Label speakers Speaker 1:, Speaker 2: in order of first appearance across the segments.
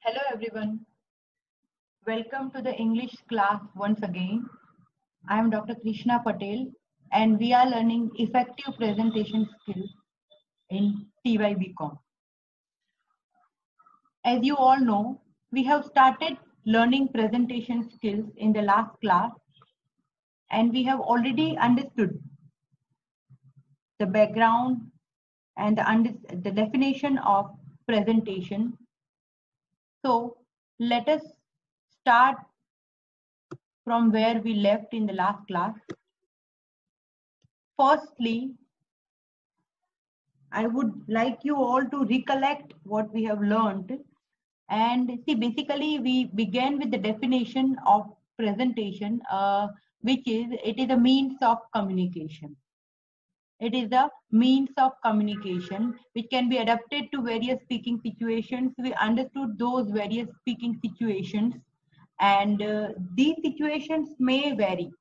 Speaker 1: Hello everyone. Welcome to the English class once again. I am Dr. Krishna Patel and we are learning effective presentation skills in TYBCom. As you all know, we have started learning presentation skills in the last class and we have already understood the background and the definition of presentation. So let us start from where we left in the last class. Firstly, I would like you all to recollect what we have learned. And see, basically, we began with the definition of presentation, which is it is a means of communication. It is a means of communication which can be adapted to various speaking situations. We understood those various speaking situations, and these situations may vary.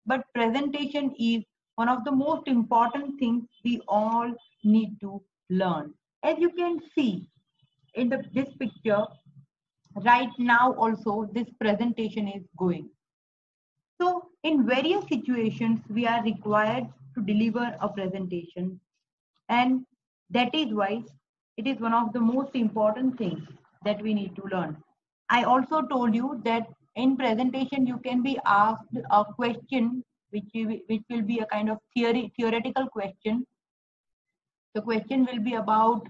Speaker 1: But presentation is one of the most important things we all need to learn. As you can see in this picture, right now also this presentation is going. So in various situations, we are required to deliver a presentation, and that is why it is one of the most important things that we need to learn. I also told you that in presentation you can be asked a question which will be a kind of theoretical question. The question will be about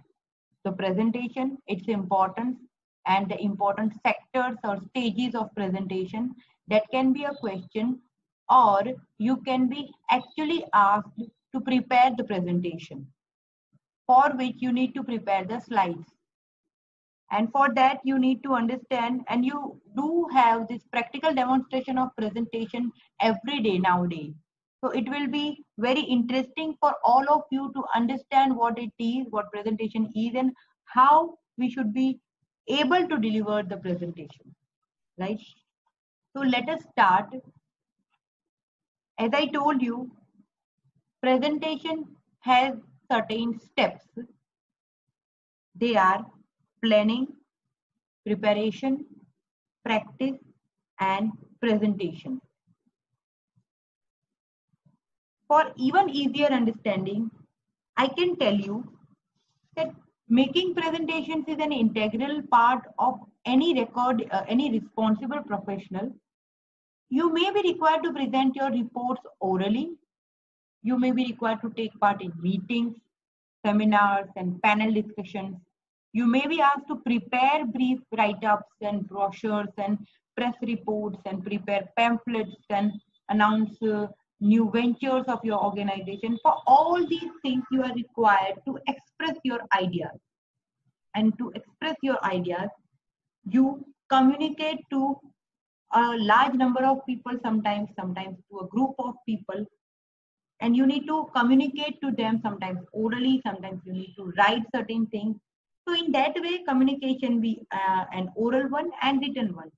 Speaker 1: the presentation, its importance, and the important sectors or stages of presentation. That can be a question, or you can be actually asked to prepare the presentation, for which you need to prepare the slides. And for that, you need to understand, and you do have this practical demonstration of presentation every day nowadays. So it will be very interesting for all of you to understand what it is, what presentation is, and how we should be able to deliver the presentation, right? So let us start. As I told you, presentation has certain steps. They are planning, preparation, practice, and presentation. For even easier understanding, I can tell you that making presentations is an integral part of any responsible professional. You may be required to present your reports orally. You may be required to take part in meetings, seminars, and panel discussions. You may be asked to prepare brief write-ups and brochures and press reports and prepare pamphlets and announce new ventures of your organization. For all these things, you are required to express your ideas. And to express your ideas, you communicate to a large number of people, sometimes to a group of people, and you need to communicate to them sometimes orally, sometimes you need to write certain things. So in that way, communication be an oral one and written one.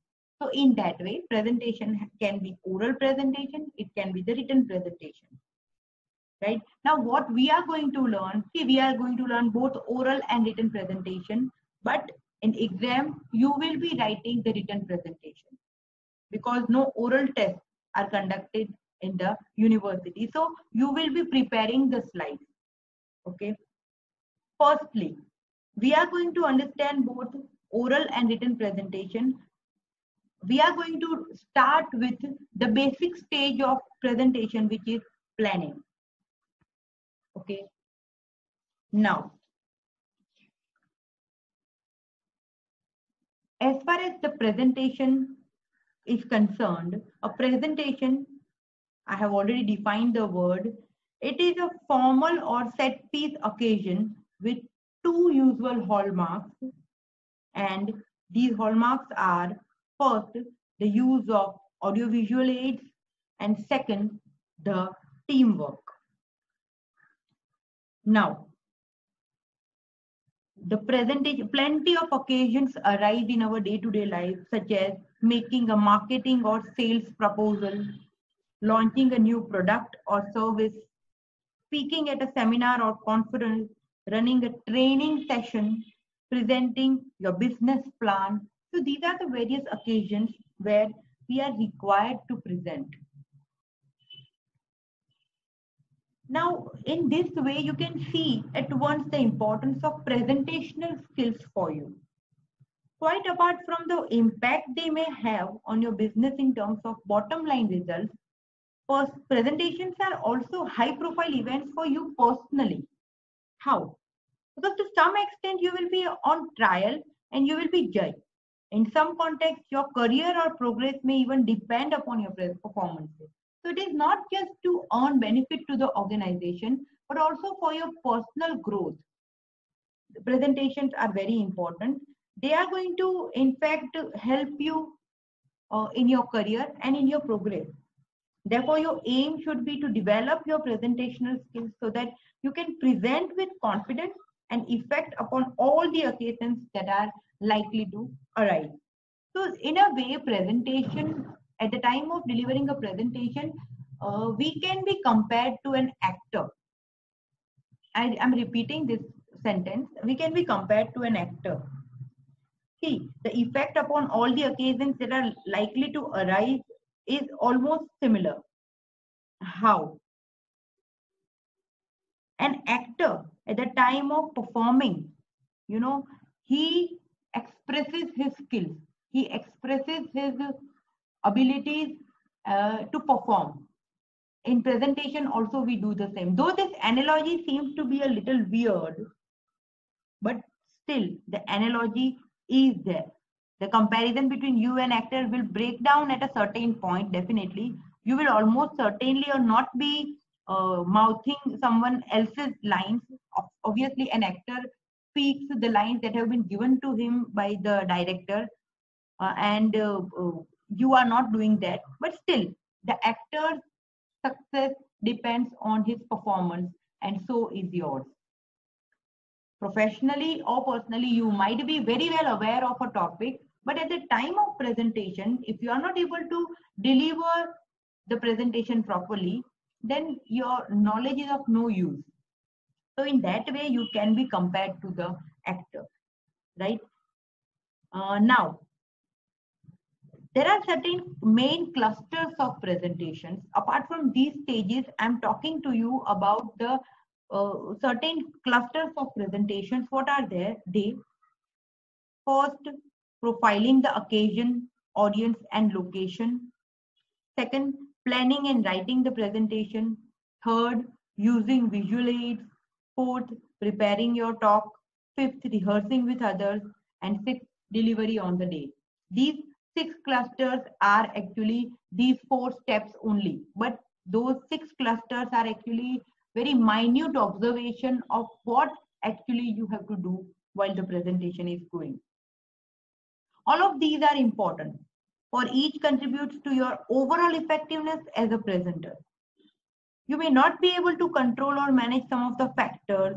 Speaker 1: So in that way, presentation can be oral presentation, it can be the written presentation. Right? Now what we are going to learn, see, we are going to learn both oral and written presentation, but in exam, you will be writing the written presentation because no oral tests are conducted in the university. So you will be preparing the slides. Okay. Firstly, we are going to understand both oral and written presentation. We are going to start with the basic stage of presentation, which is planning. Okay. Now, as far as the presentation is concerned, a presentation, I have already defined the word. It is a formal or set piece occasion with two usual hallmarks, and these hallmarks are first, the use of audiovisual aids, and second, the teamwork. Now, the presentation, plenty of occasions arise in our day-to-day life, such as making a marketing or sales proposal, launching a new product or service, speaking at a seminar or conference, running a training session, presenting your business plan. So these are the various occasions where we are required to present. Now, in this way, you can see at once the importance of presentational skills for you. Quite apart from the impact they may have on your business in terms of bottom line results, presentations are also high profile events for you personally. How? Because to some extent you will be on trial and you will be judged. In some context, your career or progress may even depend upon your performances. So it is not just to earn benefit to the organization, but also for your personal growth. The presentations are very important. They are going to, in fact, help you in your career and in your progress. Therefore, your aim should be to develop your presentational skills so that you can present with confidence and effect upon all the occasions that are likely to arise. So, in a way, presentation, at the time of delivering a presentation, we can be compared to an actor. I am repeating this sentence. We can be compared to an actor. See, the effect upon all the occasions that are likely to arise is almost similar. How? An actor at the time of performing, he expresses his skills, he expresses his abilities to perform. In presentation also we do the same. Though this analogy seems to be a little weird, but still the analogy is there. The comparison between you and actor will break down at a certain point. Definitely you will almost certainly or not be mouthing someone else's lines. Obviously an actor speaks the lines that have been given to him by the director, and you are not doing that, but still the actor's success depends on his performance, and so is yours. Professionally or personally, you might be very well aware of a topic, but at the time of presentation, if you are not able to deliver the presentation properly, then your knowledge is of no use. So in that way, you can be compared to the actor, right? Now, there are certain main clusters of presentations. Apart from these stages, I'm talking to you about the certain clusters of presentations. What are there? They first, profiling the occasion, audience, and location. Second, planning and writing the presentation. Third, using visual aids. Fourth, preparing your talk. Fifth, rehearsing with others. And sixth, delivery on the day. These 6 clusters are actually these 4 steps only, but those 6 clusters are actually very minute observation of what actually you have to do while the presentation is going. All of these are important, for each contributes to your overall effectiveness as a presenter. You may not be able to control or manage some of the factors,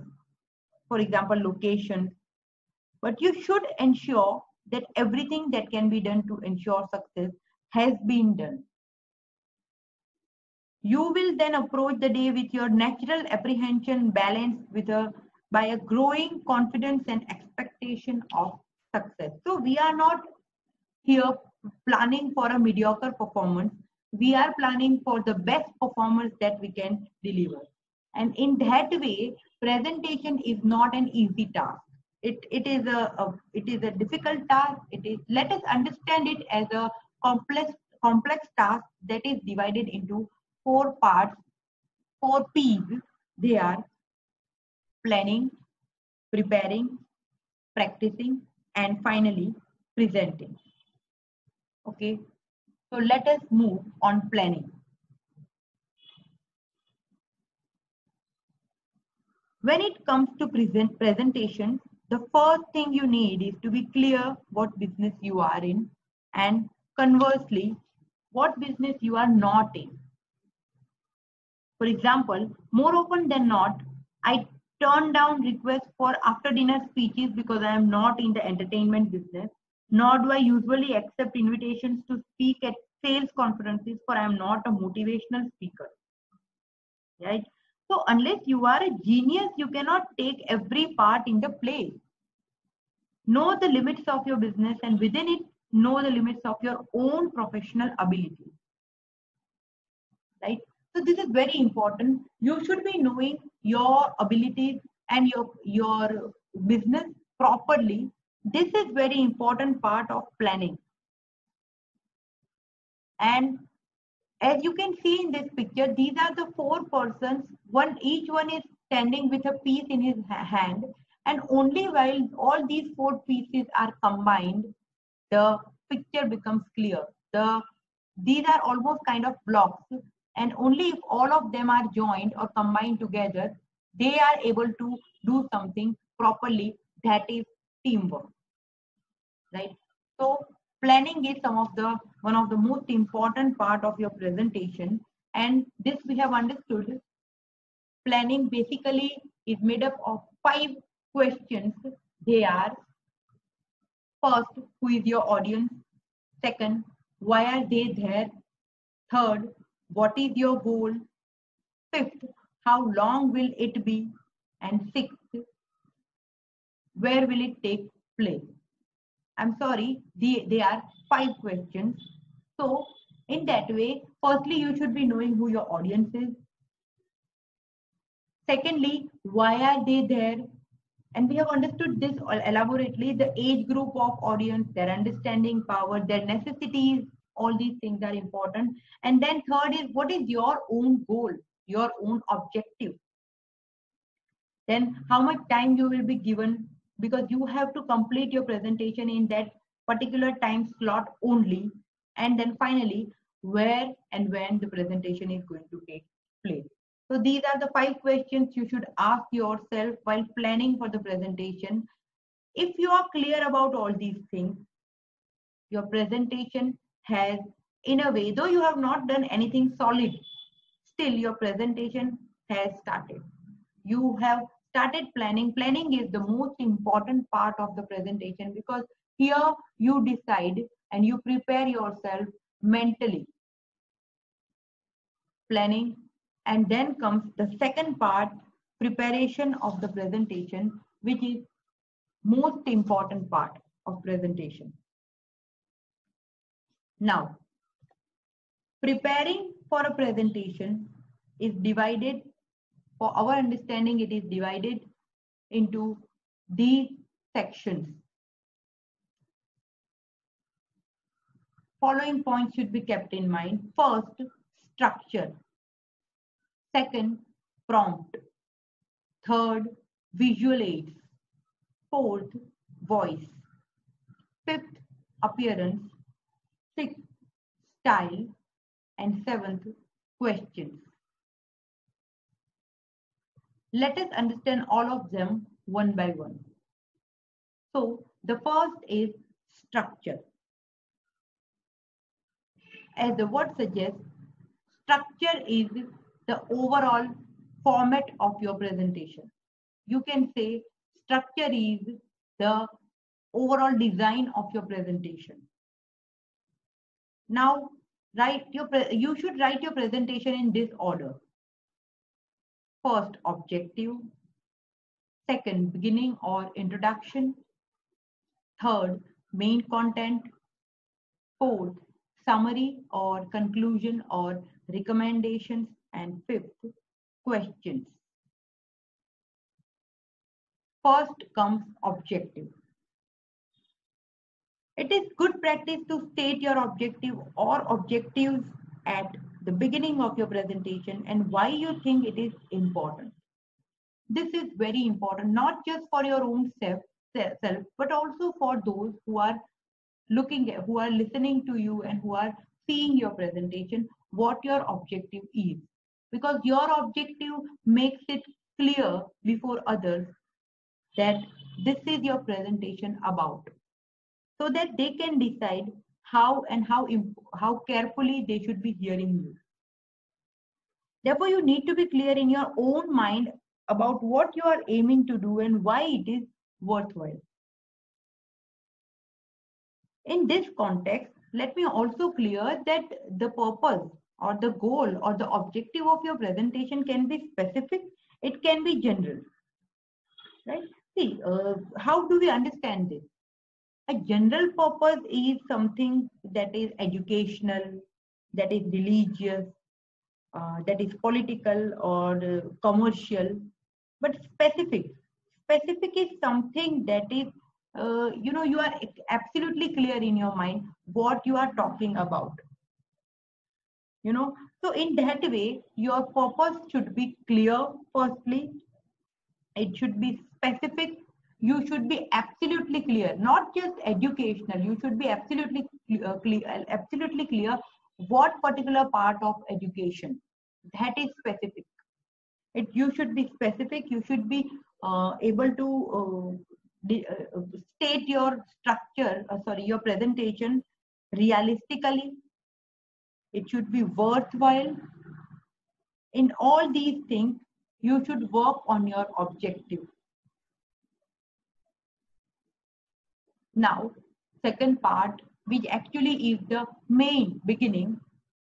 Speaker 1: for example, location, but you should ensure that everything that can be done to ensure success has been done. You will then approach the day with your natural apprehension balanced by a growing confidence and expectation of success. So we are not here planning for a mediocre performance. We are planning for the best performance that we can deliver. And in that way, presentation is not an easy task. It is a difficult task. Let us understand it as a complex task that is divided into 4 parts, 4 P's. They are planning, preparing, practicing, and finally presenting. Okay, so let us move on planning. When it comes to presentation, the first thing you need is to be clear what business you are in, and conversely, what business you are not in. For example, more often than not, I turn down requests for after dinner speeches because I am not in the entertainment business, nor do I usually accept invitations to speak at sales conferences, for I am not a motivational speaker. Right? So unless you are a genius, you cannot take every part in the play. Know the limits of your business, and within it, know the limits of your own professional ability. Right? So this is very important. You should be knowing your abilities and your business properly. This is very important part of planning. And as you can see in this picture, these are the four persons. Each one is standing with a piece in his hand, and only while all these four pieces are combined, the picture becomes clear. These are almost kind of blocks, and only if all of them are joined or combined together, they are able to do something properly. That is teamwork, right? So planning is one of the most important part of your presentation, and this we have understood. Planning basically is made up of 5 questions. They are: first, who is your audience? Second, why are they there? Third, what is your goal? Fifth, how long will it be? And sixth, where will it take place? I'm sorry, they are 5 questions. So in that way, firstly, you should be knowing who your audience is. Secondly, why are they there? And we have understood this elaborately, the age group of audience, their understanding power, their necessities, all these things are important. And then third is, what is your own goal, your own objective? Then how much time you will be given, because you have to complete your presentation in that particular time slot only. And then finally, where and when the presentation is going to take place. So these are the 5 questions you should ask yourself while planning for the presentation. If you are clear about all these things, your presentation has, in a way, though you have not done anything solid, still your presentation has started. You have started planning. Planning is the most important part of the presentation, because here you decide and you prepare yourself mentally. Planning, and then comes the second part, preparation of the presentation, which is most important part of presentation. Now, preparing for a presentation is divided, for our understanding, it is divided into these sections. Following points should be kept in mind. First, structure. Second, prompt. Third, visual aids. Fourth, voice. Fifth, appearance. Sixth, style. And seventh, questions. Let us understand all of them one by one. So the first is structure. As the word suggests, structure is the overall format of your presentation. You can say structure is the overall design of your presentation. Now, you should write your presentation in this order. First, objective. Second, beginning or introduction. Third, main content. Fourth, summary or conclusion or recommendations. And fifth, questions. First comes objective. It is good practice to state your objective or objectives at the beginning of your presentation and why you think it is important. This is very important, not just for your own self, but also for those who are who are listening to you and who are seeing your presentation, what your objective is. Because your objective makes it clear before others that this is your presentation about, so that they can decide how carefully they should be hearing you. Therefore, you need to be clear in your own mind about what you are aiming to do and why it is worthwhile. In this context, let me also clear that the purpose or the goal or the objective of your presentation can be specific, it can be general. Right? See, how do we understand this? A general purpose is something that is educational, that is religious, that is political or commercial, but specific is something that is you are absolutely clear in your mind what you are talking about, so in that way your purpose should be clear. Firstly, it should be specific. You should be absolutely clear, not just educational. You should be absolutely clear what particular part of education that is specific. You should be specific. You should be able to state your structure, your presentation realistically. It should be worthwhile. In all these things, you should work on your objective. Now, second part, which actually is the main beginning,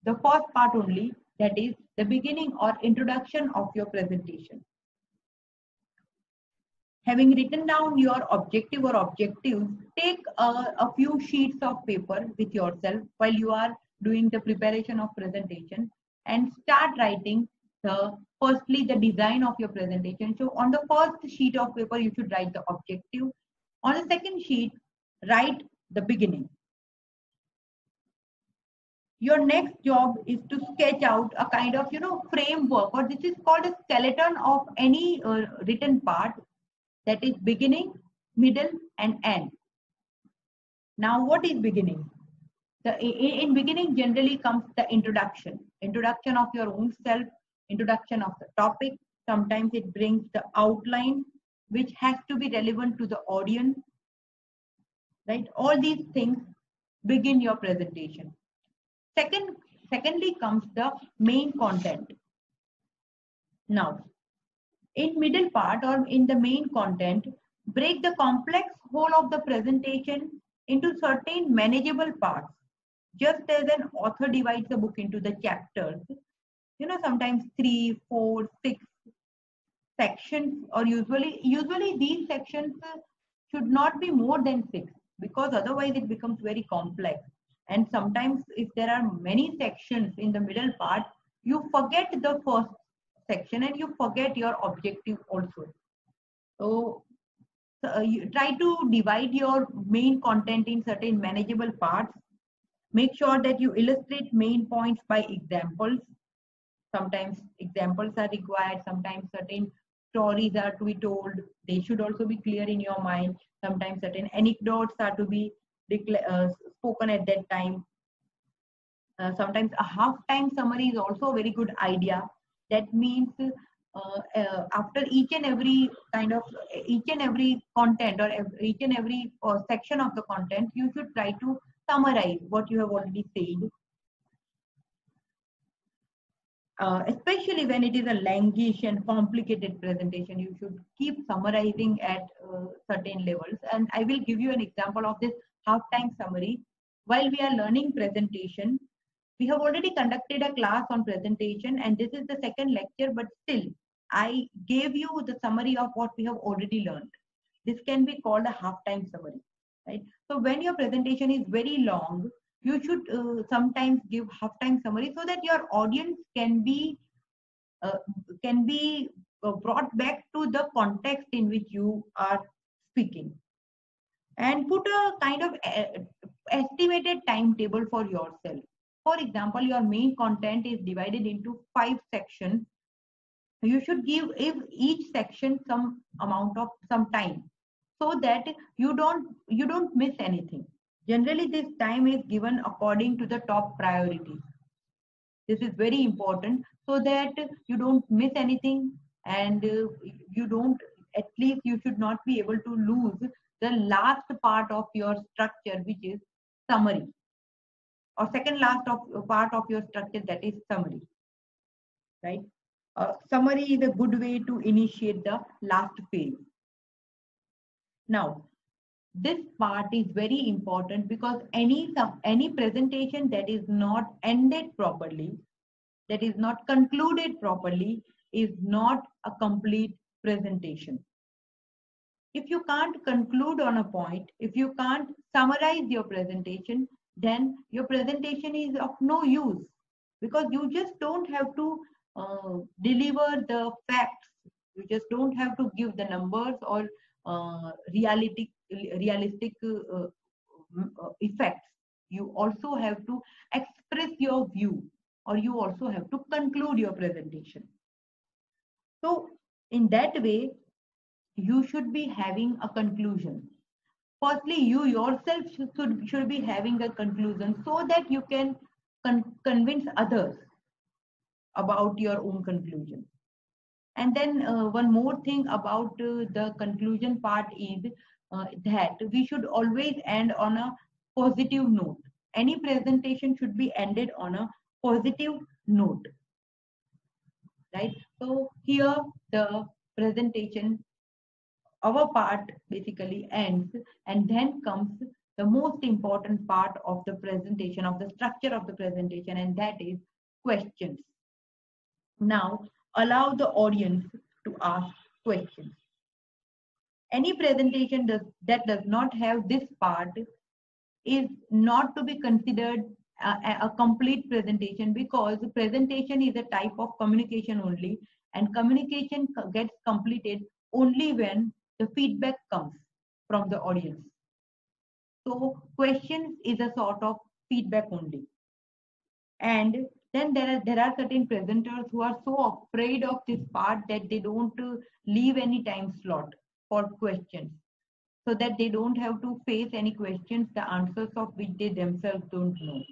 Speaker 1: the first part only, that is the beginning or introduction of your presentation. Having written down your objective or objectives, take a few sheets of paper with yourself while you are doing the preparation of presentation and start writing firstly the design of your presentation. So on the first sheet of paper, you should write the objective. On the second sheet, write the beginning. Your next job is to sketch out a kind of framework, or this is called a skeleton of any written part, that is beginning, middle and end. Now what is beginning? In beginning generally comes the introduction of your own self, introduction of the topic. Sometimes it brings the outline which has to be relevant to the audience, right? All these things begin your presentation. Secondly comes the main content. Now, in middle part or in the main content, break the complex whole of the presentation into certain manageable parts. Just as an author divides a book into the chapters, sometimes 3, 4, 6 sections, or usually these sections should not be more than 6, because otherwise it becomes very complex. And sometimes if there are many sections in the middle part, you forget the first section and you forget your objective also. So you try to divide your main content in certain manageable parts. Make sure that you illustrate main points by examples. Sometimes examples are required. Sometimes certain stories are to be told. They should also be clear in your mind. Sometimes certain anecdotes are to be spoken at that time. Sometimes a half-time summary is also a very good idea. That means after each and every content or each and every section of the content, you should try to summarize what you have already said. Especially when it is a language and complicated presentation, you should keep summarizing at certain levels. And I will give you an example of this half-time summary. While we are learning presentation, we have already conducted a class on presentation, and this is the second lecture, but still I gave you the summary of what we have already learned. This can be called a half-time summary, right? So when your presentation is very long, you should sometimes give half-time summary so that your audience can be brought back to the context in which you are speaking. And put a kind of estimated timetable for yourself. For example, your main content is divided into 5 sections. You should give each section some amount of some time, so that you don't miss anything. Generally, this time is given according to the top priorities. This is very important, so that you don't miss anything, and at least you should not be able to lose the last part of your structure, which is summary, or second last part of your structure, that is summary, right? Summary is a good way to initiate the last phase. Now, this part is very important, because any presentation that is not ended properly, that is not concluded properly, is not a complete presentation. if you can't conclude on a point, if you can't summarize your presentation, then your presentation is of no use, because you just don't have to deliver the facts. You just don't have to give the numbers or realistic effects. You also have to express your view, or you also have to conclude your presentation. So in that way, you should be having a conclusion. Firstly, you yourself should be having a conclusion, so that you can convince others about your own conclusion. And then one more thing about the conclusion part is that we should always end on a positive note. Any presentation should be ended on a positive note, right? So here the presentation, our part basically ends, and then comes the most important part of the presentation, of the structure of the presentation, and that is questions. Now allow the audience to ask questions. Any presentation that does not have this part is not to be considered a complete presentation, because presentation is a type of communication only, and communication gets completed only when the feedback comes from the audience. So questions is a sort of feedback only. And then there are certain presenters who are so afraid of this part that they don't leave any time slot for questions, so that they don't have to face any questions, the answers of which they themselves don't know.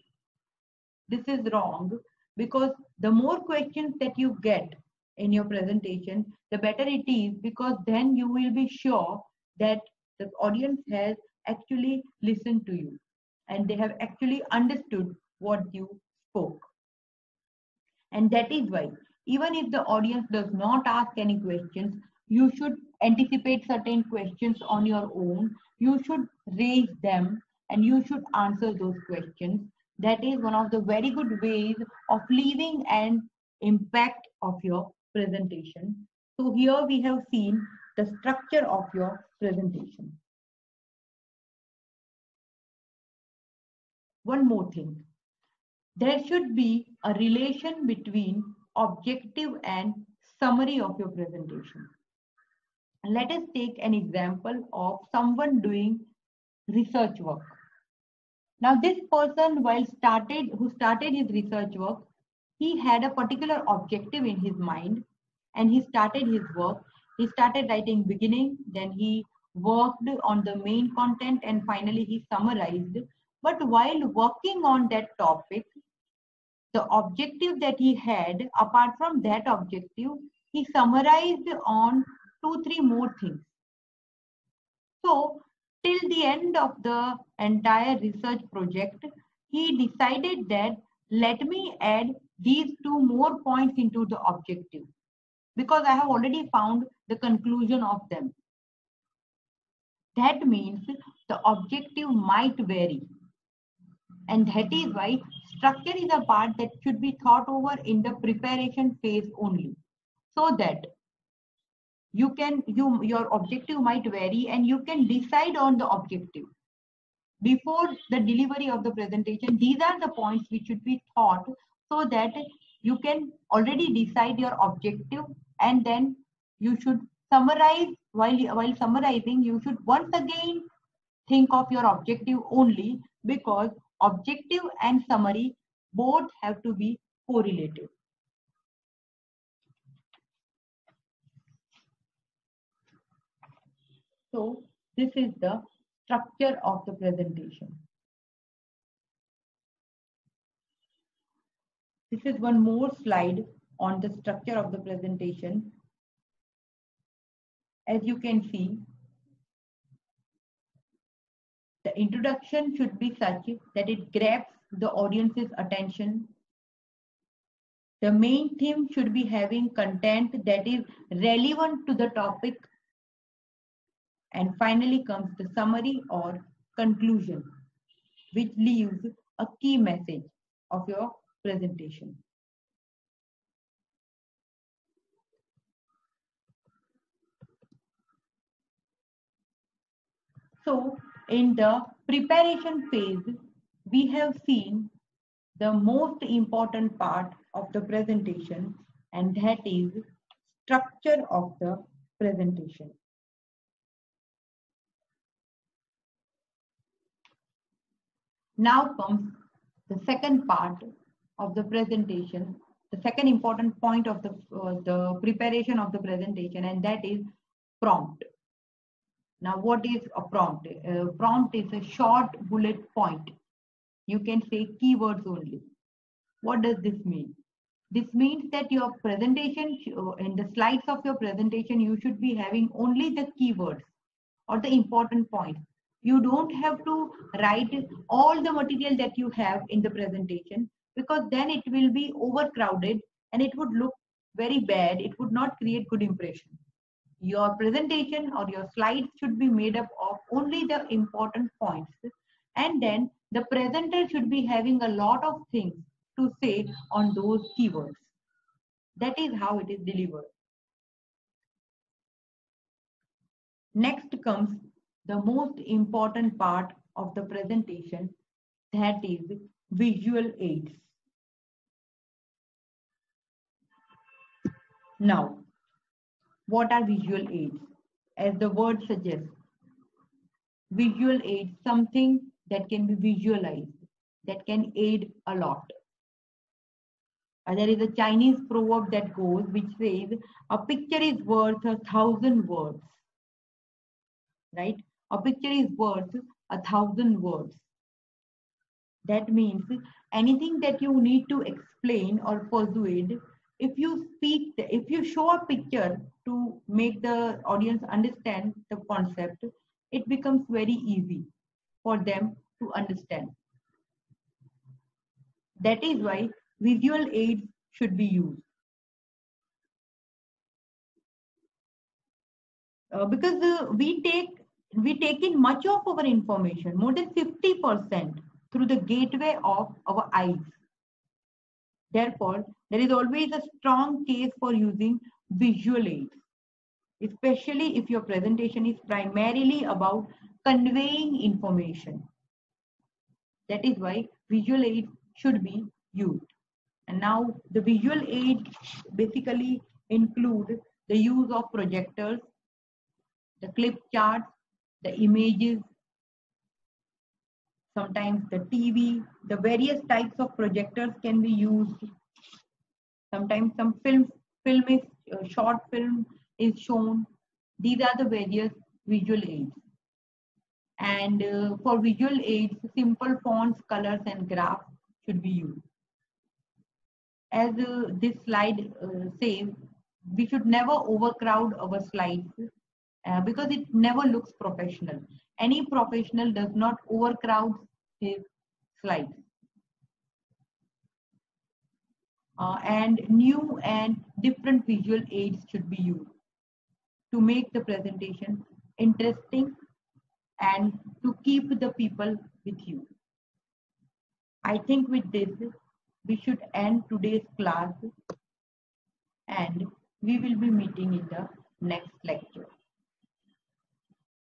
Speaker 1: This is wrong, because the more questions that you get in your presentation, the better it is, because then you will be sure that the audience has actually listened to you and they have actually understood what you spoke. And that is why, even if the audience does not ask any questions, you should anticipate certain questions on your own. You should raise them and you should answer those questions. That is one of the very good ways of leaving an impact of your presentation. So here we have seen the structure of your presentation. One more thing. There should be a relation between objective and summary of your presentation. Let us take an example of someone doing research work. Now this person, who started his research work, he had a particular objective in his mind, and he started his work. He started writing beginning, then he worked on the main content, and finally he summarized. But while working on that topic, the objective that he had, apart from that objective, he summarized on 2-3 more things. So till the end of the entire research project, he decided that let me add these 2 more points into the objective, because I have already found the conclusion of them. That means the objective might vary. And that is why structure is a part that should be thought over in the preparation phase only, so that your objective might vary and you can decide on the objective before the delivery of the presentation. These are the points which should be thought, so that you can already decide your objective, and then you should summarize. While summarizing, you should once again think of your objective only, because objective and summary both have to be correlated. So this is the structure of the presentation. This is one more slide on the structure of the presentation. As you can see, the introduction should be such that it grabs the audience's attention. The main theme should be having content that is relevant to the topic. And finally comes the summary or conclusion, which leaves a key message of your presentation. So in the preparation phase, we have seen the most important part of the presentation, and that is structure of the presentation. Now comes the second part of the presentation, the second important point of the preparation of the presentation, and that is prompt. Now, what is a prompt? Prompt is a short bullet point. You can say keywords only. What does this mean? This means that your presentation, in the slides of your presentation, you should be having only the keywords or the important points. You don't have to write all the material that you have in the presentation, because then it will be overcrowded and it would look very bad. It would not create good impression. Your presentation or your slides should be made up of only the important points, and then the presenter should be having a lot of things to say on those keywords. That is how it is delivered. Next comes the most important part of the presentation, that is visual aids. Now, what are visual aids? As the word suggests, visual aids, something that can be visualized, that can aid a lot. There is a Chinese proverb that goes, which says, a picture is worth 1,000 words. Right? A picture is worth 1,000 words. That means anything that you need to explain or persuade, if you show a picture to make the audience understand the concept, it becomes very easy for them to understand. That is why visual aids should be used. Because we take in much of our information, more than 50%, through the gateway of our eyes. Therefore, there is always a strong case for using visual aids, especially if your presentation is primarily about conveying information. That is why visual aids should be used. And now the visual aids basically include the use of projectors, the clip charts, the images, sometimes the TV, the various types of projectors can be used. Sometimes some short film is shown. These are the various visual aids. And for visual aids, simple fonts, colors, and graphs should be used. As this slide says, we should never overcrowd our slides because it never looks professional. Any professional does not overcrowd his slides. And new and different visual aids should be used to make the presentation interesting and to keep the people with you. I think with this, we should end today's class, and we will be meeting in the next lecture.